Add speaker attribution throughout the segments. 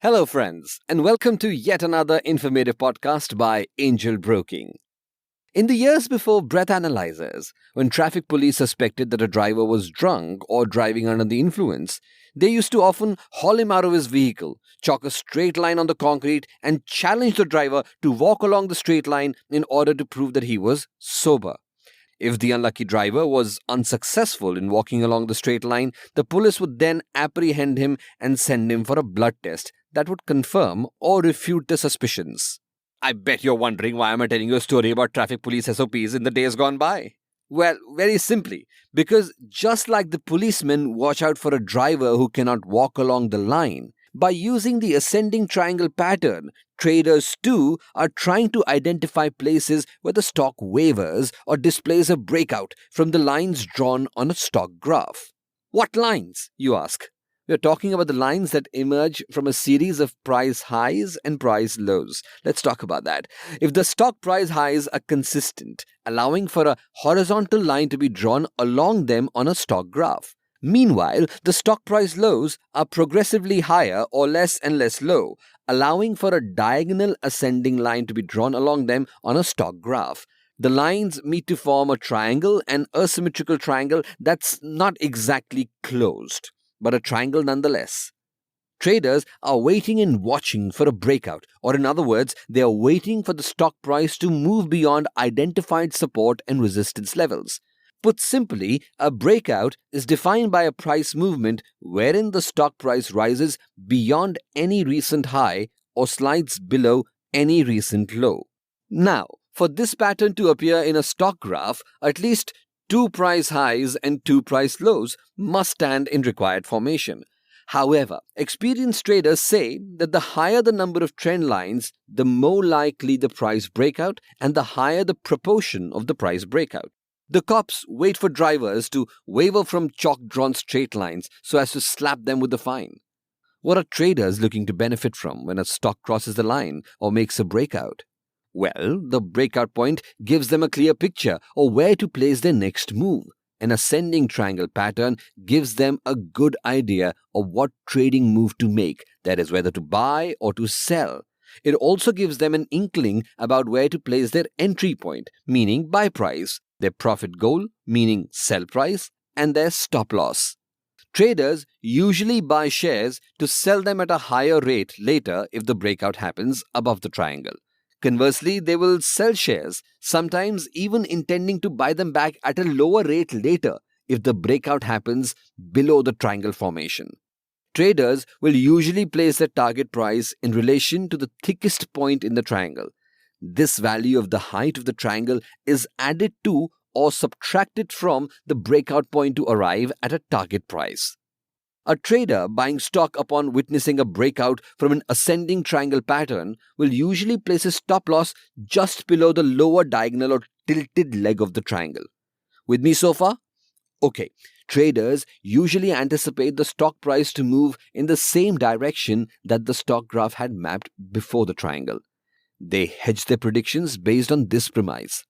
Speaker 1: Hello, friends, and welcome to yet another informative podcast by Angel Broking. In the years before breath analyzers, when traffic police suspected that a driver was drunk or driving under the influence, they used to often haul him out of his vehicle, chalk a straight line on the concrete, and challenge the driver to walk along the straight line in order to prove that he was sober. If the unlucky driver was unsuccessful in walking along the straight line, the police would then apprehend him and send him for a blood test that would confirm or refute the suspicions. I bet you're wondering why am I telling you a story about traffic police SOPs in the days gone by? Well, very simply, because just like the policemen watch out for a driver who cannot walk along the line, by using the ascending triangle pattern, traders too are trying to identify places where the stock wavers or displays a breakout from the lines drawn on a stock graph. What lines, you ask? We're talking about the lines that emerge from a series of price highs and price lows. Let's talk about that. If the stock price highs are consistent, allowing for a horizontal line to be drawn along them on a stock graph. Meanwhile, the stock price lows are progressively higher or less and less low, allowing for a diagonal ascending line to be drawn along them on a stock graph. The lines meet to form a triangle, an asymmetrical triangle that's not exactly closed, but a triangle nonetheless. Traders are waiting and watching for a breakout, or in other words, they are waiting for the stock price to move beyond identified support and resistance levels. Put simply, a breakout is defined by a price movement wherein the stock price rises beyond any recent high or slides below any recent low. Now, for this pattern to appear in a stock graph, at least two price highs and two price lows must stand in required formation. However, experienced traders say that the higher the number of trend lines, the more likely the price breakout and the higher the proportion of the price breakout. The cops wait for drivers to waver from chalk-drawn straight lines so as to slap them with the fine. What are traders looking to benefit from when a stock crosses the line or makes a breakout? Well, the breakout point gives them a clear picture of where to place their next move. An ascending triangle pattern gives them a good idea of what trading move to make, that is, whether to buy or to sell. It also gives them an inkling about where to place their entry point, meaning buy price, their profit goal, meaning sell price, and their stop loss. Traders usually buy shares to sell them at a higher rate later if the breakout happens above the triangle. Conversely, they will sell shares, sometimes even intending to buy them back at a lower rate later if the breakout happens below the triangle formation. Traders will usually place their target price in relation to the thickest point in the triangle. This value of the height of the triangle is added to or subtracted from the breakout point to arrive at a target price. A trader buying stock upon witnessing a breakout from an ascending triangle pattern will usually place his stop loss just below the lower diagonal or tilted leg of the triangle. With me so far? Okay, traders usually anticipate the stock price to move in the same direction that the stock graph had mapped before the triangle. They hedge their predictions based on this premise.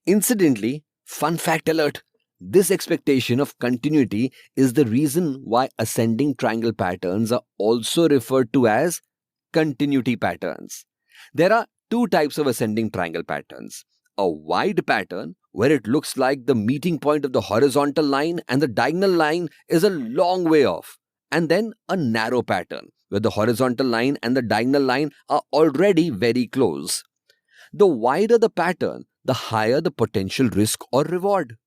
Speaker 1: Incidentally, fun fact alert, this expectation of continuity is the reason why ascending triangle patterns are also referred to as continuity patterns. There are two types of ascending triangle patterns. A wide pattern, where it looks like the meeting point of the horizontal line and the diagonal line is a long way off. And then a narrow pattern, where the horizontal line and the diagonal line are already very close. The wider the pattern, the higher the potential risk or reward.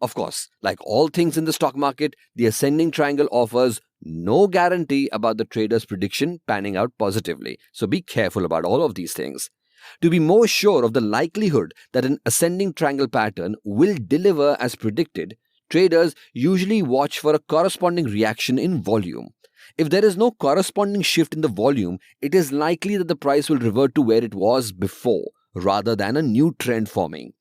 Speaker 1: Of course, like all things in the stock market, the ascending triangle offers no guarantee about the trader's prediction panning out positively. So be careful about all of these things. To be more sure of the likelihood that an ascending triangle pattern will deliver as predicted, traders usually watch for a corresponding reaction in volume. If there is no corresponding shift in the volume, it is likely that the price will revert to where it was before, rather than a new trend forming.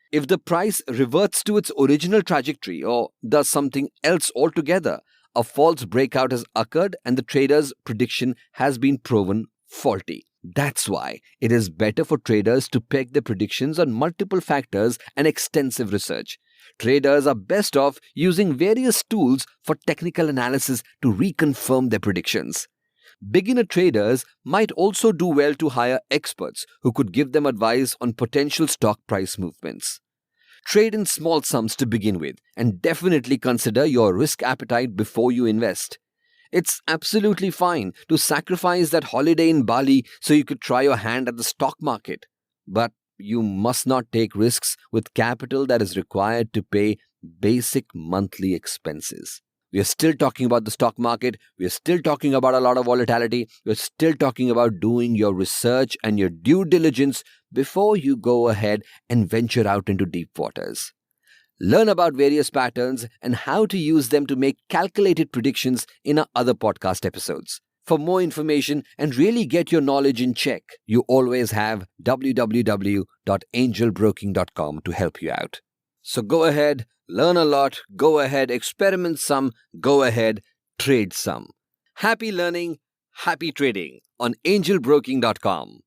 Speaker 1: If the price reverts to its original trajectory or does something else altogether, a false breakout has occurred and the trader's prediction has been proven faulty. That's why it is better for traders to peg their predictions on multiple factors and extensive research. Traders are best off using various tools for technical analysis to reconfirm their predictions. Beginner traders might also do well to hire experts who could give them advice on potential stock price movements. Trade in small sums to begin with, and definitely consider your risk appetite before you invest. It's absolutely fine to sacrifice that holiday in Bali so you could try your hand at the stock market. But you must not take risks with capital that is required to pay basic monthly expenses. We are still talking about the stock market. We are still talking about a lot of volatility. We are still talking about doing your research and your due diligence before you go ahead and venture out into deep waters. Learn about various patterns and how to use them to make calculated predictions in our other podcast episodes. For more information and really get your knowledge in check, you always have www.angelbroking.com to help you out. So go ahead, learn a lot, go ahead, experiment some, go ahead, trade some. Happy learning, happy trading on angelbroking.com.